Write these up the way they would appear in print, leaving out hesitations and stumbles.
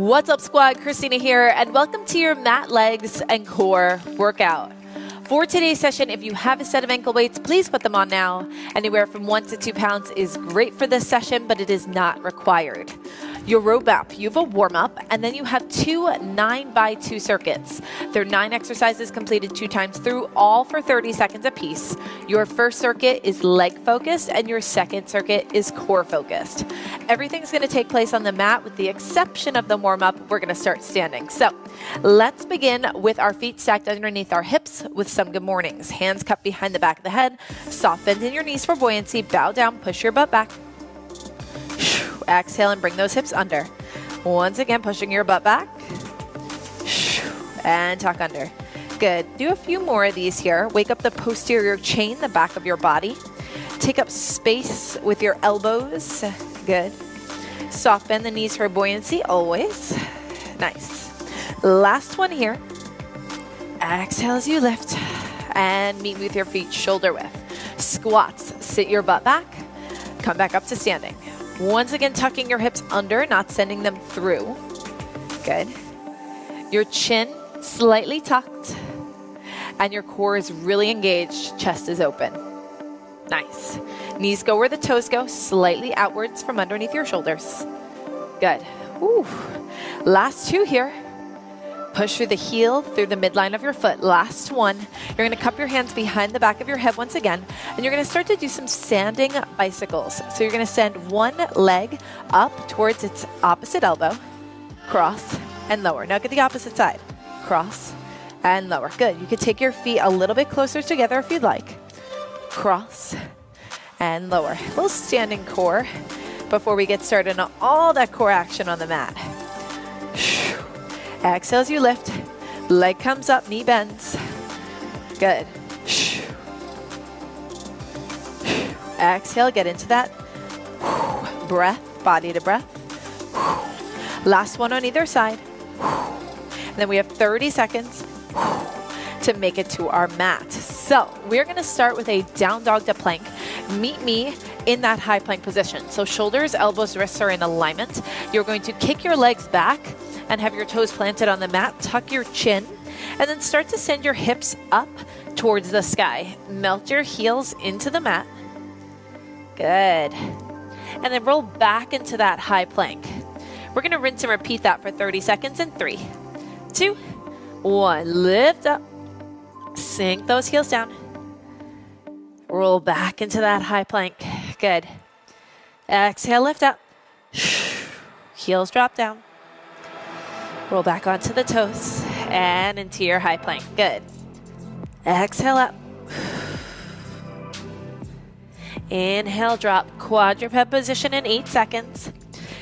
What's up, squad? Christina here, and welcome to your mat, legs, and core workout. For today's session, if you have a set of ankle weights, please put them on now. Anywhere from 1 to 2 pounds is great for this session, but it is not required. Your roadmap, you have a warm-up, and then you have 2 9x2 circuits. They're 9 exercises completed 2 times through, all for 30 seconds apiece. Your first circuit is leg-focused, and your second circuit is core-focused. Everything's going to take place on the mat with the exception of the warm-up. We're going to start standing. So let's begin with our feet stacked underneath our hips with some good mornings. Hands cupped behind the back of the head. Soft bend in your knees for buoyancy. Bow down, push your butt back. Exhale and bring those hips under. Once again, pushing your butt back. And tuck under. Good. Do a few more of these here. Wake up the posterior chain, the back of your body. Take up space with your elbows. Good. Soft bend the knees for buoyancy, always. Nice. Last one here. Exhale as you lift. And meet with your feet shoulder width. Squats. Sit your butt back. Come back up to standing. Once again, tucking your hips under, not sending them through. Good. Your chin slightly tucked. And your core is really engaged. Chest is open. Nice. Knees go where the toes go, slightly outwards from underneath your shoulders. Good. Woo. Last 2 here. Push through the heel, through the midline of your foot. Last one. You're going to cup your hands behind the back of your head once again, and you're going to start to do some standing bicycles. So you're going to send one leg up towards its opposite elbow, cross, and lower. Now get the opposite side. Cross, and lower. Good. You could take your feet a little bit closer together if you'd like. Cross, and lower. A little standing core before we get started on all that core action on the mat. Exhale as you lift. Leg comes up, knee bends. Good. Exhale, get into that. Breath, body to breath. Last one on either side. And then we have 30 seconds to make it to our mat. So we're going to start with a down dog to plank. Meet me in that high plank position. So shoulders, elbows, wrists are in alignment. You're going to kick your legs back and have your toes planted on the mat. Tuck your chin and then start to send your hips up towards the sky. Melt your heels into the mat. Good. And then roll back into that high plank. We're going to rinse and repeat that for 30 seconds in 3, 2, 1. Lift up. Sink those heels down. Roll back into that high plank. Good. Exhale, lift up. Heels drop down. Roll back onto the toes and into your high plank. Good. Exhale up. Inhale, drop. Quadruped position in 8 seconds.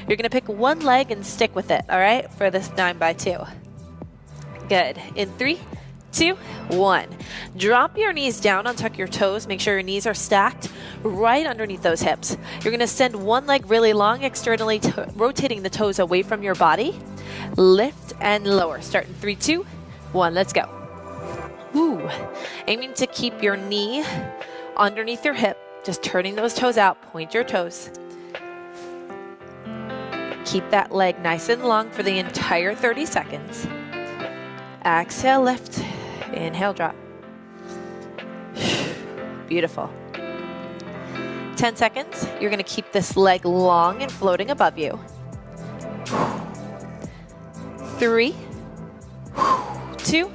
You're going to pick one leg and stick with it, all right, for this 9x2. Good. In 3, 2, 1. Drop your knees down, untuck your toes. Make sure your knees are stacked right underneath those hips. You're going to send one leg really long, externally rotating the toes away from your body. Lift and lower. Start in 3, 2, 1. Let's go. Woo. Aiming to keep your knee underneath your hip. Just turning those toes out. Point your toes. Keep that leg nice and long for the entire 30 seconds. Exhale, lift. Inhale, drop. Beautiful. 10 seconds. You're going to keep this leg long and floating above you. 3, 2,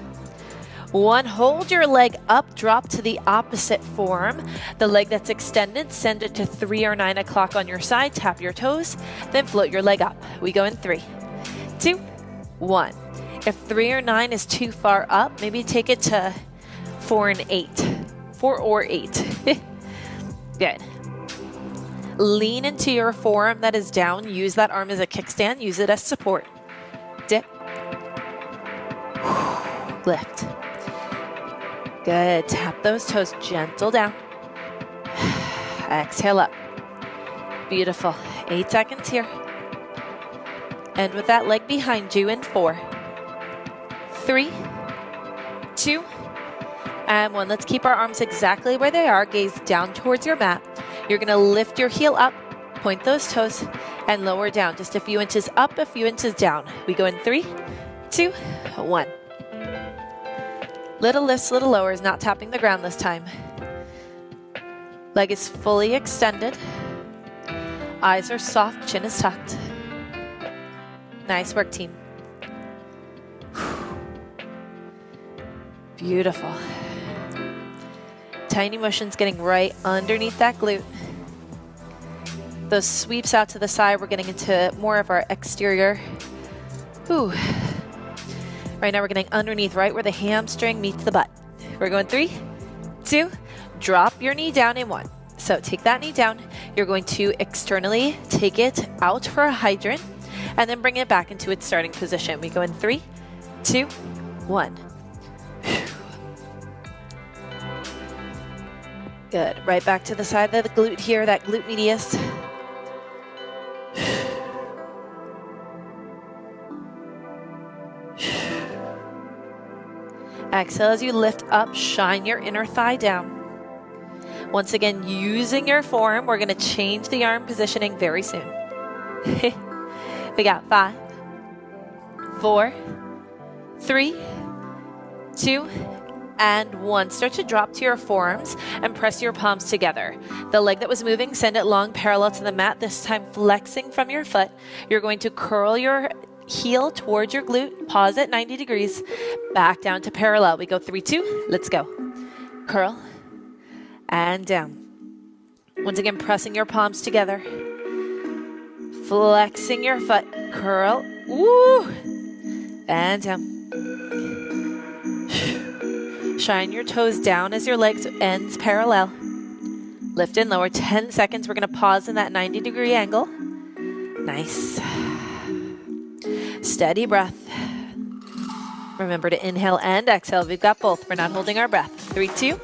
1. Hold your leg up, drop to the opposite forearm. The leg that's extended, send it to 3 or 9 o'clock on your side. Tap your toes, then float your leg up. We go in 3, 2, 1. If 3 or 9 is too far up, maybe take it to 4 and 8. 4 or 8. Good. Lean into your forearm that is down. Use that arm as a kickstand. Use it as support. Dip. Lift. Good. Tap those toes. Gentle down. Exhale up. Beautiful. 8 seconds here. And with that leg behind you in 4, 3, 2, and 1. Let's keep our arms exactly where they are. Gaze down towards your mat. You're going to lift your heel up Point those toes and lower down. Just a few inches up, a few inches down. We go in 3, 2, 1. Little lifts, little lowers, not tapping the ground this time. Leg is fully extended. Eyes are soft, chin is tucked. Nice work, team. Beautiful. Tiny motions getting right underneath that glute. Those sweeps out to the side, we're getting into more of our exterior. Ooh. Right now we're getting underneath right where the hamstring meets the butt. We're going 3, 2, drop your knee down in 1. So take that knee down. You're going to externally take it out for a hydrant and then bring it back into its starting position. We go in 3, 2, 1. Good. Right back to the side of the glute here, that glute medius. Exhale as you lift up, shine your inner thigh down. Once again, using your forearm, we're going to change the arm positioning very soon. We got 5, 4, 3, 2, and 1. Start to drop to your forearms and press your palms together. The leg that was moving, send it long parallel to the mat, this time flexing from your foot. You're going to curl your heel towards your glute, pause at 90 degrees, back down to parallel. We go 3, 2, let's go. Curl and down. Once again, pressing your palms together, flexing your foot, curl, woo, and down. Shine your toes down as your legs ends parallel. Lift and lower, 10 seconds. We're gonna pause in that 90-degree angle. Nice. Steady breath. Remember to inhale and exhale. We've got both. We're not holding our breath. 3, 2,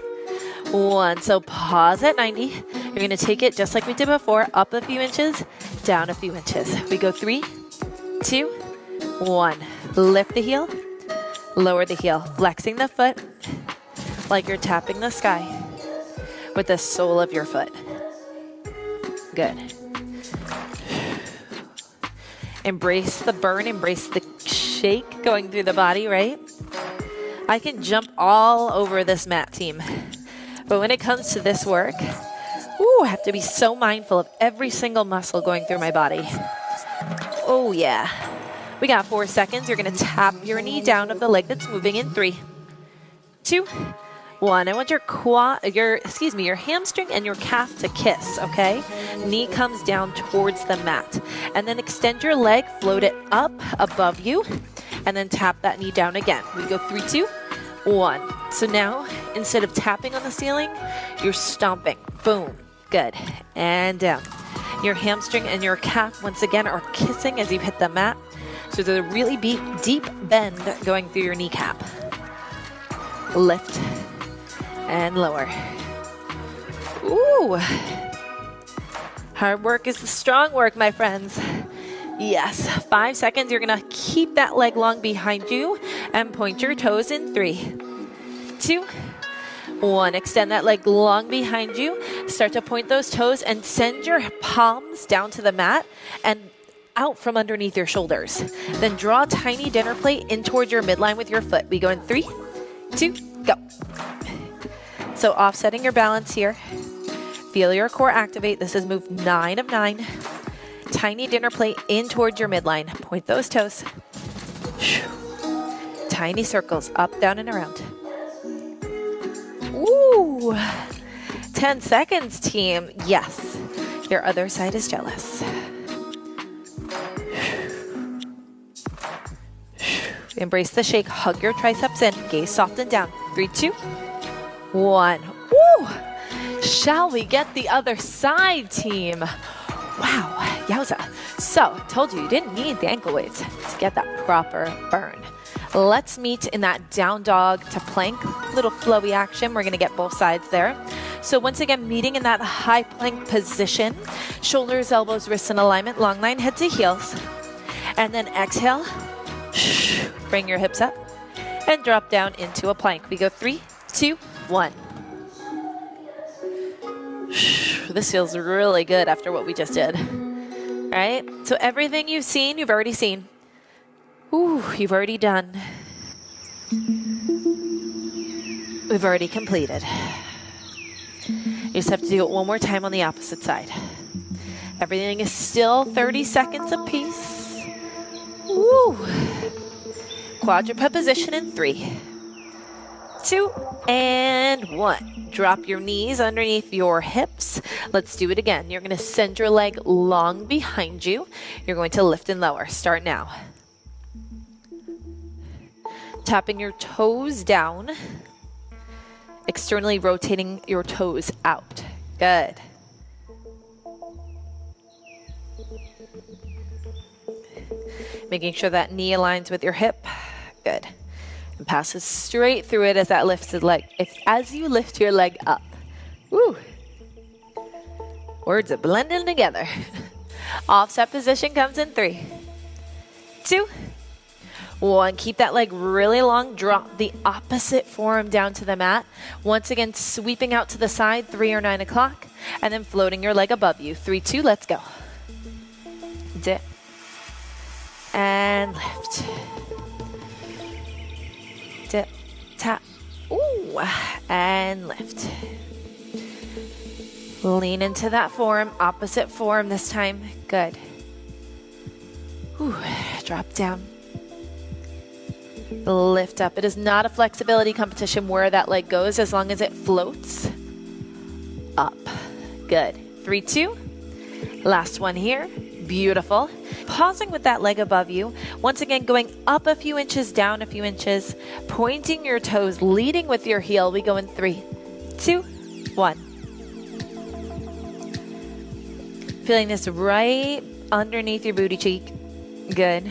1. So pause at 90. You're going to take it just like we did before. Up a few inches, down a few inches. We go 3, 2, 1. Lift the heel. Lower the heel. Flexing the foot like you're tapping the sky with the sole of your foot. Good. Embrace the burn, embrace the shake going through the body, right? I can jump all over this mat, team. But when it comes to this work, I have to be so mindful of every single muscle going through my body. Oh yeah. We got 4 seconds. You're gonna tap your knee down of the leg that's moving in 3, 2, 1. I want your hamstring and your calf to kiss, okay? Knee comes down towards the mat. And then extend your leg, float it up above you, and then tap that knee down again. We go 3, 2, 1. So now, instead of tapping on the ceiling, you're stomping. Boom. Good. And down. Your hamstring and your calf, once again, are kissing as you hit the mat. So there's a really deep bend going through your kneecap. Lift and lower. Ooh. Hard work is the strong work, my friends. Yes. 5 seconds. You're going to keep that leg long behind you and point your toes in 3, 2, 1. Extend that leg long behind you. Start to point those toes and send your palms down to the mat and out from underneath your shoulders. Then draw a tiny dinner plate in towards your midline with your foot. We go in 3, 2, go. So offsetting your balance here. Feel your core activate. This is move 9 of 9. Tiny dinner plate in towards your midline. Point those toes. Tiny circles up, down, and around. Ooh. 10 seconds, team. Yes. Your other side is jealous. Embrace the shake. Hug your triceps in. Gaze soft and down. 3, 2, 1. Woo! Shall we get the other side, team? Wow, yowza. So, told you didn't need the ankle weights to get that proper burn. Let's meet in that down dog to plank, little flowy action. We're gonna get both sides there. So once again, meeting in that high plank position, shoulders, elbows, wrists in alignment, long line, head to heels. And then exhale, bring your hips up and drop down into a plank. We go 3, 2, 1. This feels really good after what we just did. All right? So everything you've seen, you've already seen. Ooh, you've already done. We've already completed. You just have to do it one more time on the opposite side. Everything is still 30 seconds apiece. Woo. Quadruped position in 3, 2, and 1. Drop your knees underneath your hips. Let's do it again. You're going to send your leg long behind you. You're going to lift and lower. Start now. Tapping your toes down. Externally rotating your toes out. Good. Making sure that knee aligns with your hip. Good. And passes straight through it as that lifted leg. As you lift your leg up. Woo. Words are blending together. Offset position comes in 3, 2, 1. Keep that leg really long. Drop the opposite forearm down to the mat. Once again, sweeping out to the side, 3 or 9 o'clock. And then floating your leg above you. 3, 2, let's go. Dip. And lift. Dip, tap. Ooh, and lift. Lean into that forearm, opposite forearm this time. Good. Ooh, drop down. Lift up. It is not a flexibility competition where that leg goes as long as it floats up. Good. 3, 2. Last one here. Beautiful. Pausing with that leg above you. Once again, going up a few inches, down a few inches. Pointing your toes, leading with your heel. We go in 3, 2, 1. Feeling this right underneath your booty cheek. Good.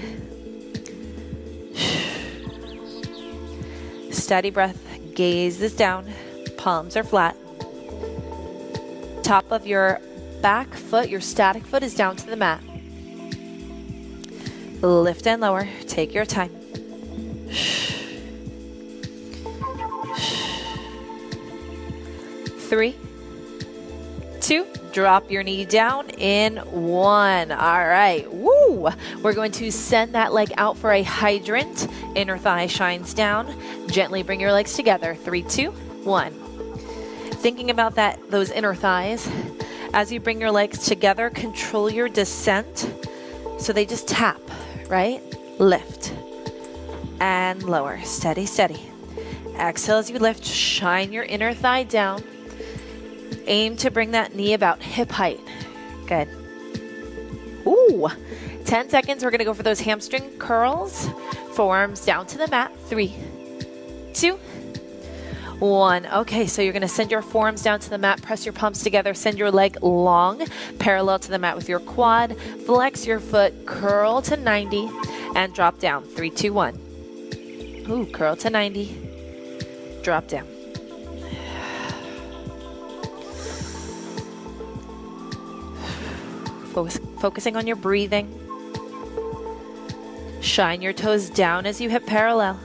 Steady breath. Gaze is down. Palms are flat. Top of your back foot, your static foot, is down to the mat. Lift and lower. Take your time. 3, 2. Drop your knee down in 1. All right. Woo! We're going to send that leg out for a hydrant. Inner thigh shines down. Gently bring your legs together. 3, 2, 1. Thinking about those inner thighs. As you bring your legs together, control your descent so they just tap, right? Lift and lower. Steady, steady. Exhale as you lift. Shine your inner thigh down. Aim to bring that knee about hip height. Good. Ooh. 10 seconds. We're going to go for those hamstring curls. Forearms down to the mat. 3, 2, 1. Okay, so you're going to send your forearms down to the mat. Press your palms together. Send your leg long, parallel to the mat with your quad. Flex your foot. Curl to 90 and drop down. 3, 2, 1. Ooh, curl to 90. Drop down. Focusing on your breathing. Shine your toes down as you hip parallel.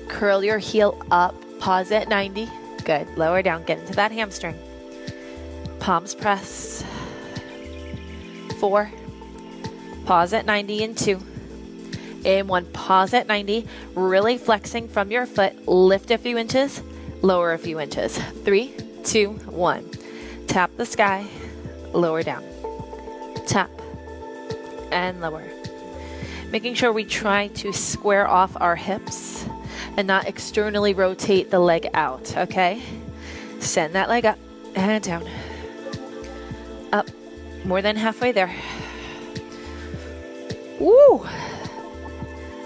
Curl your heel up. Pause at 90. Good. Lower down. Get into that hamstring. Palms press. 4. Pause at 90 in 2. In 1. Pause at 90. Really flexing from your foot. Lift a few inches. Lower a few inches. 3, 2, 1. Tap the sky. Lower down. Tap and lower. Making sure we try to square off our hips and not externally rotate the leg out, okay? Send that leg up and down. Up. More than halfway there. Woo!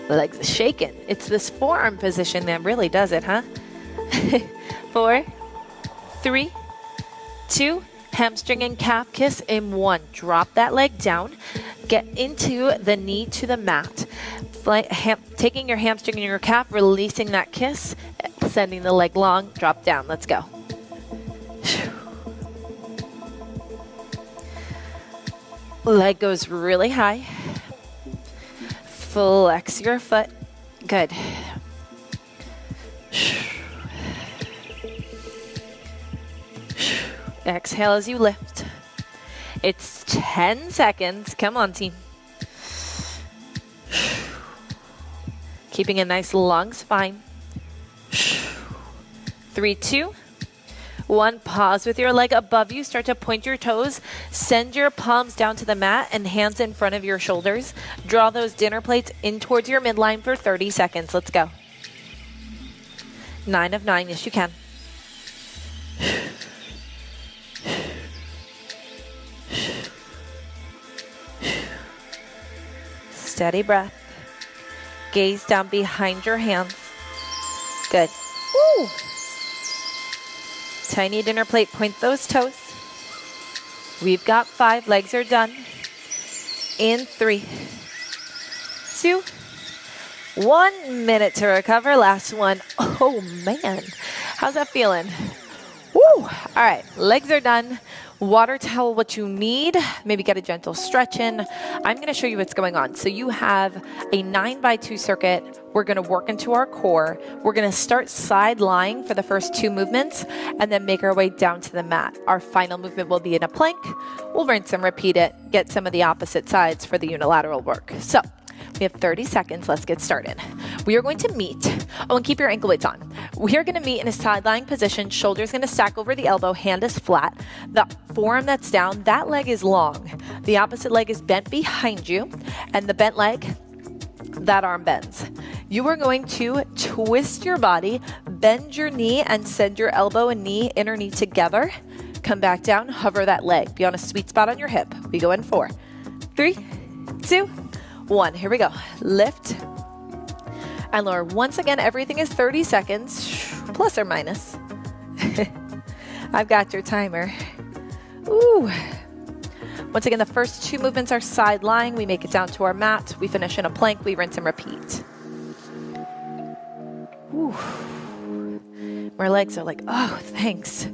The legs are shaking. It's this forearm position that really does it, huh? 4, 3, 2, hamstring and calf kiss in 1. Drop that leg down. Get into the knee to the mat. Taking your hamstring and your calf, releasing that kiss, sending the leg long, drop down. Let's go. Leg goes really high. Flex your foot. Good. Exhale as you lift. It's 10 seconds. Come on, team. Keeping a nice long spine. 3, 2, 1. Pause with your leg above you. Start to point your toes. Send your palms down to the mat and hands in front of your shoulders. Draw those dinner plates in towards your midline for 30 seconds. Let's go. 9 of 9. Yes, you can. Steady breath. Gaze down behind your hands. Good. Woo! Tiny dinner plate, point those toes. We've got 5, legs are done. In 3, 2, 1 minute to recover. Last one. Oh man, how's that feeling? Woo! All right, legs are done. Water towel, what you need. Maybe get a gentle stretch in. I'm going to show you what's going on. So you have a 9x2 circuit. We're going to work into our core. We're going to start side lying for the first 2 movements and then make our way down to the mat. Our final movement will be in a plank. We'll rinse and repeat it. Get some of the opposite sides for the unilateral work. So we have 30 seconds. Let's get started. We are going to meet. Oh, and keep your ankle weights on. We are going to meet in a side lying position. Shoulders going to stack over the elbow. Hand is flat. The forearm that's down, that leg is long. The opposite leg is bent behind you. And the bent leg, that arm bends. You are going to twist your body, bend your knee, and send your elbow and knee, inner knee together. Come back down, hover that leg. Be on a sweet spot on your hip. We go in 4, 3, 2, 1. Here we go. Lift and lower. Once again, everything is 30 seconds, plus or minus. I've got your timer. Ooh. Once again, the first 2 movements are side lying. We make it down to our mat. We finish in a plank. We rinse and repeat. Ooh. My legs are like, oh, thanks.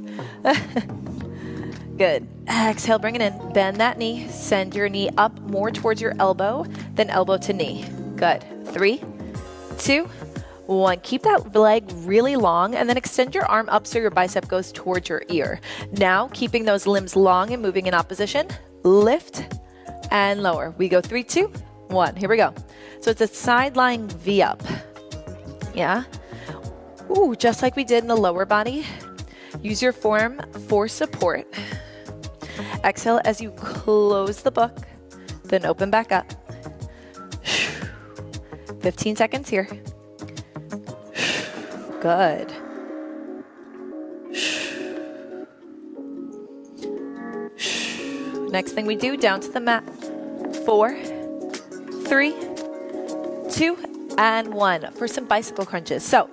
Good. Exhale, bring it in. Bend that knee. Send your knee up more towards your elbow, then elbow to knee. Good. 3, 2, 1. Keep that leg really long and then extend your arm up so your bicep goes towards your ear. Now, keeping those limbs long and moving in opposition, lift and lower. We go 3, 2, 1. Here we go. So it's a side lying V up. Yeah. Ooh, just like we did in the lower body. Use your forearm for support. Exhale as you close the book, then open back up. 15 seconds here. Good. Next thing we do, down to the mat. 4, 3, 2, and 1 for some bicycle crunches. So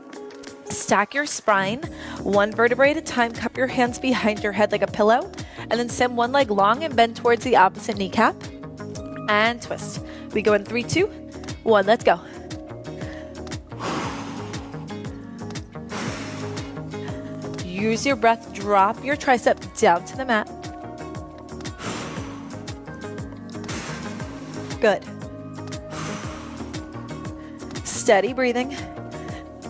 stack your spine, 1 vertebrae at a time. Cup your hands behind your head like a pillow, and then send one leg long and bend towards the opposite kneecap. And twist. We go in 3, 2, 1. Let's go. Use your breath. Drop your tricep down to the mat. Good. Steady breathing.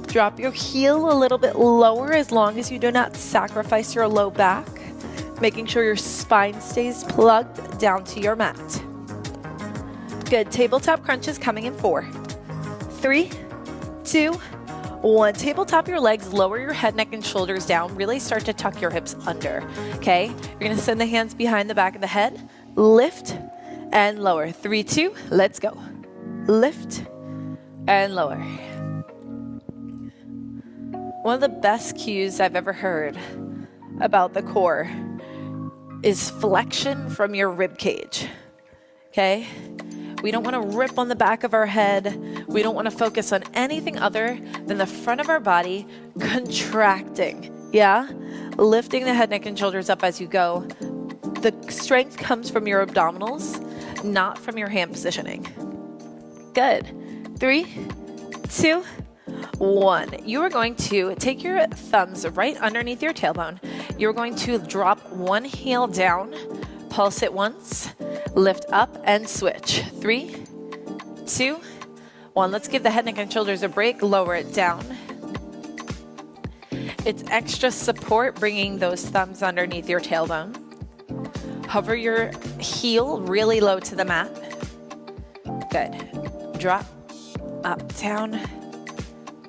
Drop your heel a little bit lower as long as you do not sacrifice your low back. Making sure your spine stays plugged down to your mat. Good. Tabletop crunches coming in 4, 3, 2, 1. Tabletop your legs, lower your head, neck, and shoulders down. Really start to tuck your hips under. Okay? You're going to send the hands behind the back of the head. Lift and lower. 3, 2. Let's go. Lift and lower. One of the best cues I've ever heard about the core is flexion from your rib cage. Okay? We don't want to rip on the back of our head. We don't want to focus on anything other than the front of our body contracting. Yeah? Lifting the head, neck, and shoulders up as you go. The strength comes from your abdominals, not from your hand positioning. Good. 3, 2, 1. You are going to take your thumbs right underneath your tailbone. You're going to drop one heel down, pulse it once, lift up and switch. 3, 2, 1. Let's give the head, neck, and shoulders a break. Lower it down. It's extra support bringing those thumbs underneath your tailbone. Hover your heel really low to the mat. Good. Drop, up, down.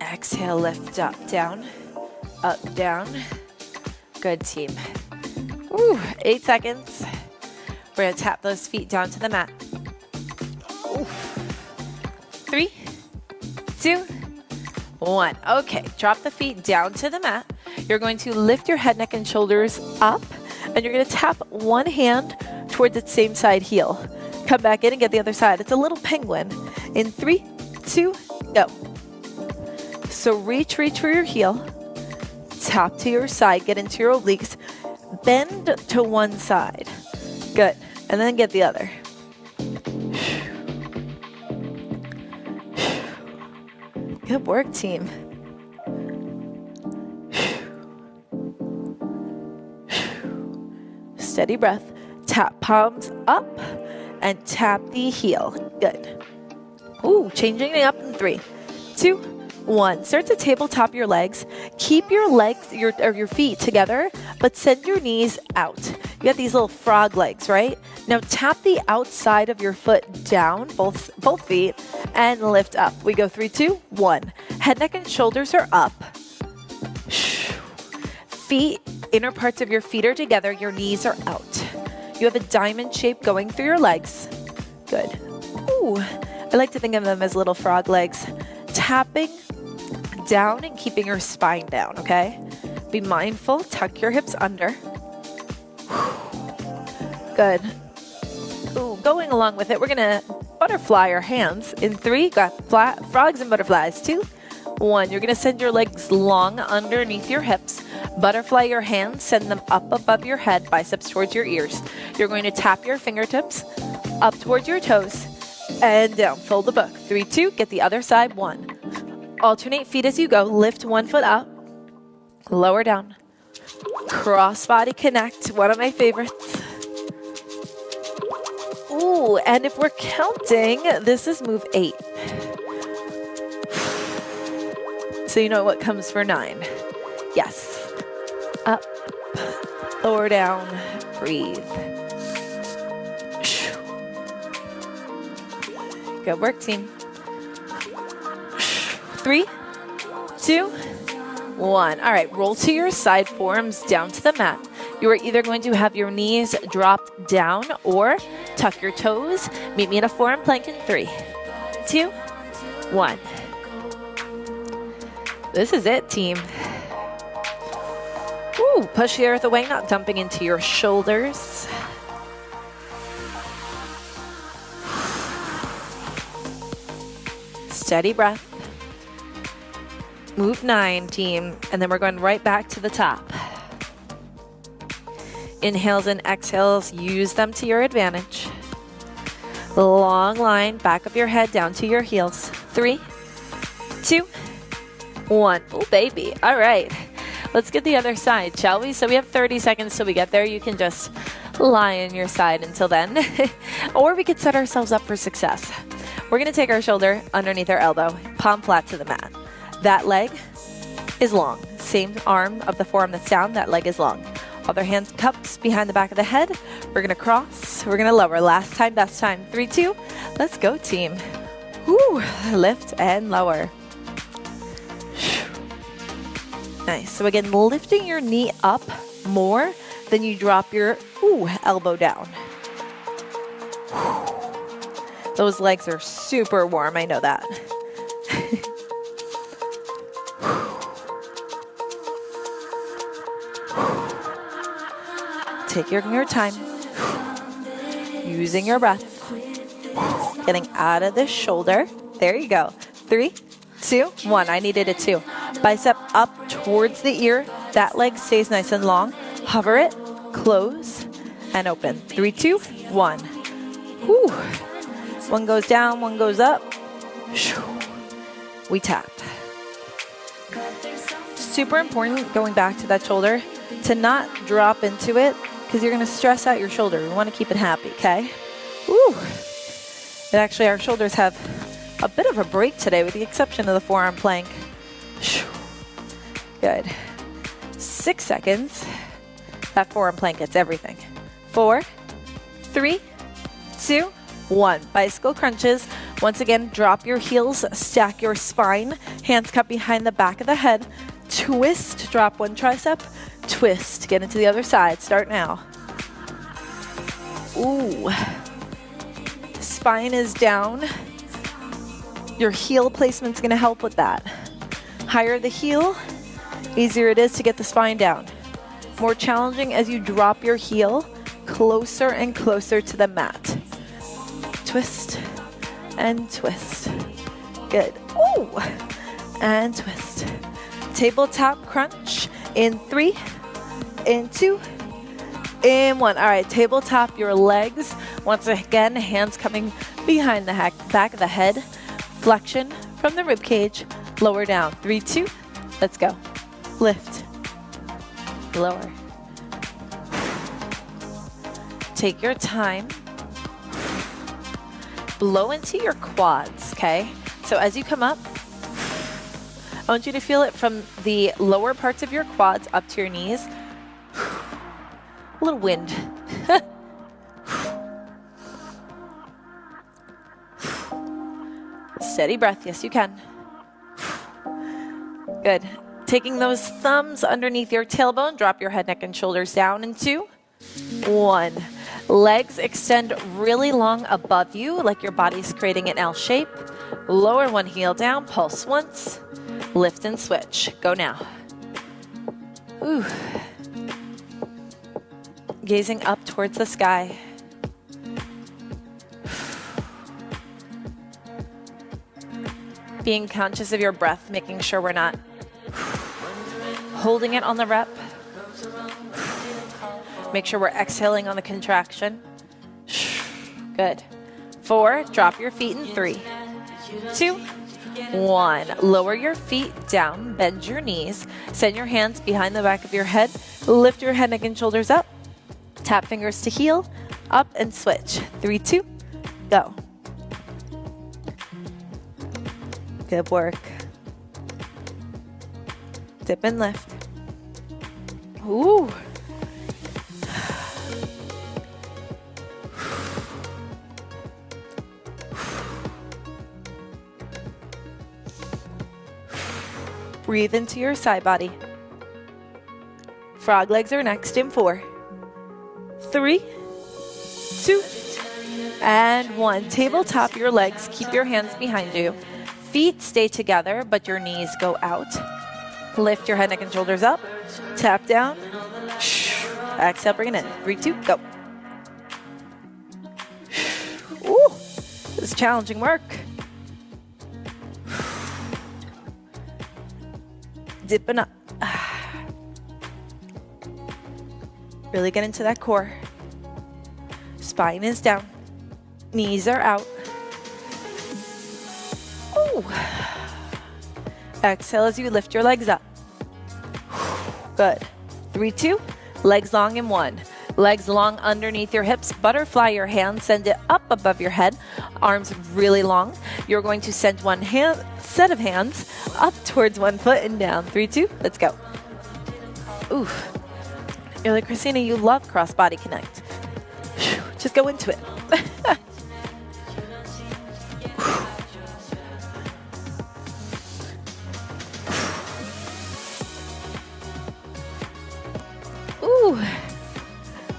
Exhale, lift, up, down. Up, down. Good, team. Ooh, 8 seconds. We're gonna tap those feet down to the mat. Ooh. 3, 2, 1. Okay, drop the feet down to the mat. You're going to lift your head, neck, and shoulders up, and you're gonna tap one hand towards its same side heel. Come back in and get the other side. It's a little penguin. In 3, 2, go. So reach for your heel. Tap to your side, get into your obliques. Bend to one side. Good. And then get the other. Good work, team. Steady breath. Tap palms up and tap the heel. Good. Ooh, changing it up in 3, 2, 1. Start to tabletop your legs. Keep your legs, your feet together, but send your knees out. You got these little frog legs, right? Now tap the outside of your foot down, both feet, and lift up. We go 3, 2, 1. Head, neck, and shoulders are up. Feet, inner parts of your feet are together. Your knees are out. You have a diamond shape going through your legs. Good. Ooh, I like to think of them as little frog legs. Tapping down and keeping your spine down, okay? Be mindful, tuck your hips under. Good. Ooh, going along with it, we're gonna butterfly our hands. In 3, got flat frogs and butterflies. 2, 1. You're gonna send your legs long underneath your hips. Butterfly your hands, send them up above your head, biceps towards your ears. You're going to tap your fingertips up towards your toes and down. Fold the book. 3, 2, get the other side. 1. Alternate feet as you go. Lift one foot up, lower down. Cross body connect, one of my favorites. Ooh, and if we're counting, this is move 8. So you know what comes for 9. Yes. Up, lower down, breathe. Good work, team. 3, 2, 1. All right, roll to your side, forearms down to the mat. You are either going to have your knees dropped down or tuck your toes. Meet me in a forearm plank in 3, 2, 1. This is it, team. Ooh, push the earth away, not dumping into your shoulders. Steady breath. Move 9, team, and then we're going right back to the top. Inhales and exhales, use them to your advantage. Long line, back of your head down to your heels. 3, 2, 1. Oh, baby. All right. Let's get the other side, shall we? So we have 30 seconds till we get there. You can just lie on your side until then. Or we could set ourselves up for success. We're going to take our shoulder underneath our elbow, palm flat to the mat. That leg is long. Same arm of the forearm that's down, that leg is long. Other hands cups behind the back of the head. We're going to cross. We're going to lower. Last time, best time. 3, 2. Let's go, team. Woo. Lift and lower. Nice. So again, lifting your knee up more than you drop your elbow down. Those legs are super warm. I know that. Take your time. Using your breath. Getting out of the shoulder. There you go. 3, 2, 1. I needed a 2. Bicep up towards the ear. That leg stays nice and long. Hover it, close, and open. 3, 2, 1. Whew. One goes down, one goes up. We tap. Super important, going back to that shoulder, to not drop into it because you're going to stress out your shoulder. We want to keep it happy, okay? Woo. And actually, our shoulders have a bit of a break today with the exception of the forearm plank. Good. 6 seconds. That forearm plank gets everything. 4, 3, 2, 1. Bicycle crunches. Once again, drop your heels, stack your spine, hands cupped behind the back of the head. Twist, drop one tricep, twist. Get into the other side. Start now. Ooh. Spine is down. Your heel placement's gonna help with that. Higher the heel, easier it is to get the spine down. More challenging as you drop your heel closer and closer to the mat. Twist and twist. Good. Ooh. And twist. Tabletop crunch in 3, in 2, in 1. All right, tabletop your legs. Once again, hands coming behind the back of the head. Flexion from the rib cage. Lower down. 3, 2. Let's go. Lift. Lower. Take your time. Blow into your quads, okay? So as you come up, I want you to feel it from the lower parts of your quads up to your knees. A little wind. Steady breath. Yes, you can. Good. Taking those thumbs underneath your tailbone, drop your head, neck, and shoulders down in 2, 1. Legs extend really long above you, like your body's creating an L shape. Lower one heel down, pulse once, lift and switch. Go now. Ooh. Gazing up towards the sky. Being conscious of your breath, making sure we're not holding it on the rep. Make sure we're exhaling on the contraction. Good. 4, drop your feet in 3, 2, 1. Lower your feet down, bend your knees, send your hands behind the back of your head, lift your head, neck, and shoulders up, tap fingers to heel, up and switch. 3, 2, go. Good work. Dip and lift. Ooh. Breathe into your side body. Frog legs are next in 4, 3, 2, and 1. Tabletop your legs. Keep your hands behind you. Feet stay together, but your knees go out. Lift your head, neck, and shoulders up. Tap down. Exhale, bring it in. 3, 2, go. Ooh, this is challenging work. Dipping up. Really get into that core. Spine is down. Knees are out. Ooh. Exhale as you lift your legs up. Good. 3, 2. Legs long in 1. Legs long underneath your hips. Butterfly your hands. Send it up above your head. Arms really long. You're going to send one set of hands up towards one foot and down. 3, 2. Let's go. Ooh. You're like, Christina, you love cross body connect. Just go into it. Ooh.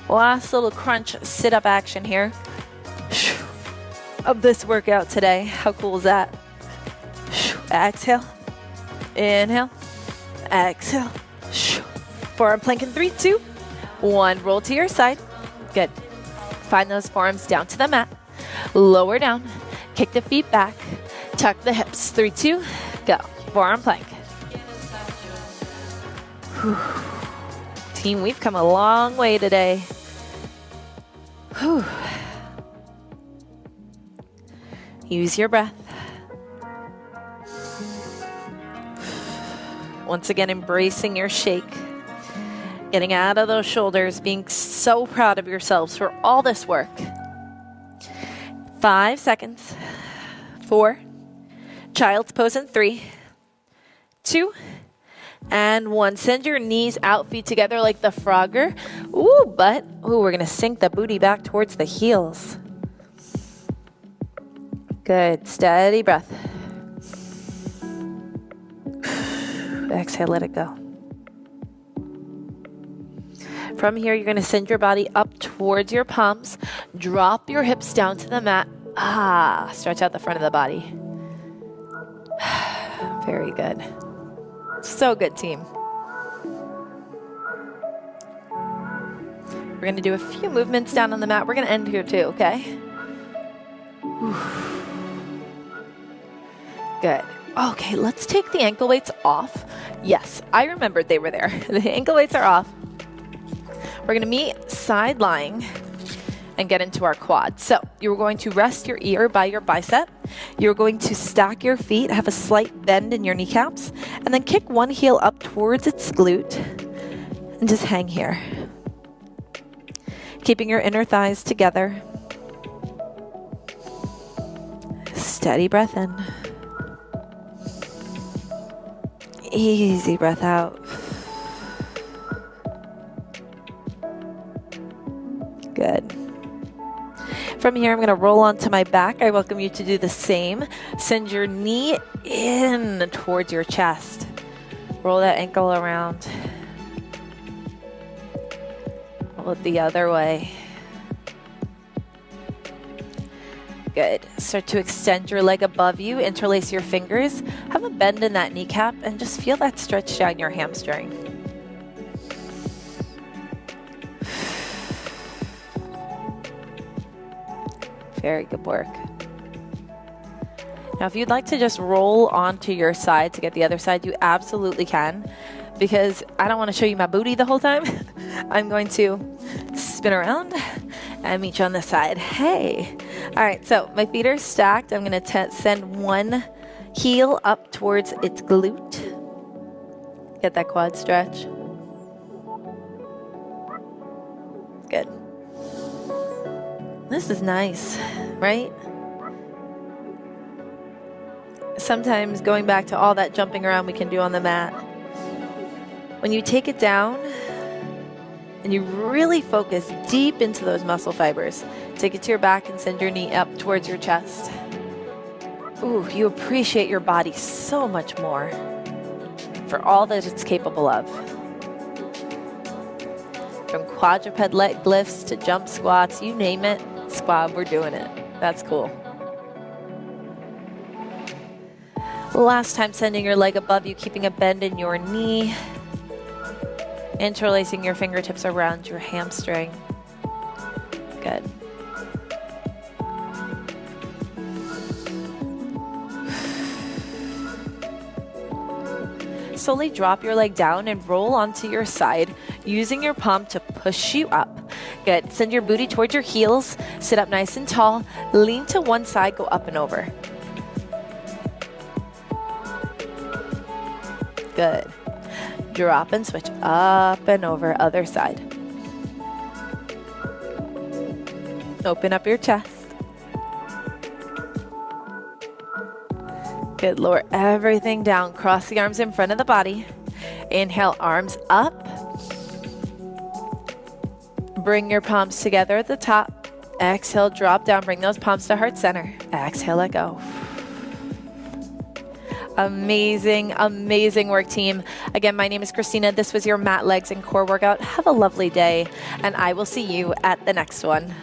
Last little crunch sit-up action here of this workout today. How cool is that? Exhale. Inhale. Exhale. Forearm plank in 3, 2, 1. Roll to your side. Good. Find those forearms down to the mat. Lower down. Kick the feet back. Tuck the hips. 3, 2, go. Forearm plank. Whew. Team, we've come a long way today. Whew. Use your breath. Once again, embracing your shake. Getting out of those shoulders, being so proud of yourselves for all this work. 5 seconds. 4. Child's pose in 3, 2, And one. Send your knees out, feet together like the frogger. Ooh, but, we're gonna sink the booty back towards the heels. Good, steady breath. Exhale, let it go. From here, you're gonna send your body up towards your palms. Drop your hips down to the mat. Stretch out the front of the body. Very good. So good, team. We're going to do a few movements down on the mat. We're going to end here too, okay? Whew. Good. Okay, let's take the ankle weights off. Yes, I remembered they were there. The ankle weights are off. We're going to meet side lying and get into our quad. So you're going to rest your ear by your bicep. You're going to stack your feet, have a slight bend in your kneecaps, and then kick one heel up towards its glute and just hang here. Keeping your inner thighs together. Steady breath in. Easy breath out. Good. From here, I'm going to roll onto my back. I welcome you to do the same. Send your knee in towards your chest. Roll that ankle around. Roll it the other way. Good. Start to extend your leg above you. Interlace your fingers. Have a bend in that kneecap and just feel that stretch down your hamstring. Very good work. Now, if you'd like to just roll onto your side to get the other side, you absolutely can, because I don't want to show you my booty the whole time. I'm going to spin around and meet you on this side. Hey. All right, so my feet are stacked. I'm going to send one heel up towards its glute. Get that quad stretch. Good. This is nice, right? Sometimes going back to all that jumping around we can do on the mat. When you take it down and you really focus deep into those muscle fibers, take it to your back and send your knee up towards your chest. Ooh, you appreciate your body so much more for all that it's capable of. From quadruped leg lifts to jump squats, you name it, squad, we're doing it. That's cool. Last time, sending your leg above you, keeping a bend in your knee. Interlacing your fingertips around your hamstring. Good. Slowly drop your leg down and roll onto your side, using your palm to push you up. Good. Send your booty towards your heels. Sit up nice and tall. Lean to one side, go up and over. Good. Drop and switch up and over, other side. Open up your chest. Good. Lower everything down. Cross the arms in front of the body. Inhale, arms up. Bring your palms together at the top. Exhale, drop down. Bring those palms to heart center. Exhale, let go. Amazing, amazing work, team. Again, my name is Christina. This was your mat, legs, and core workout. Have a lovely day, and I will see you at the next one.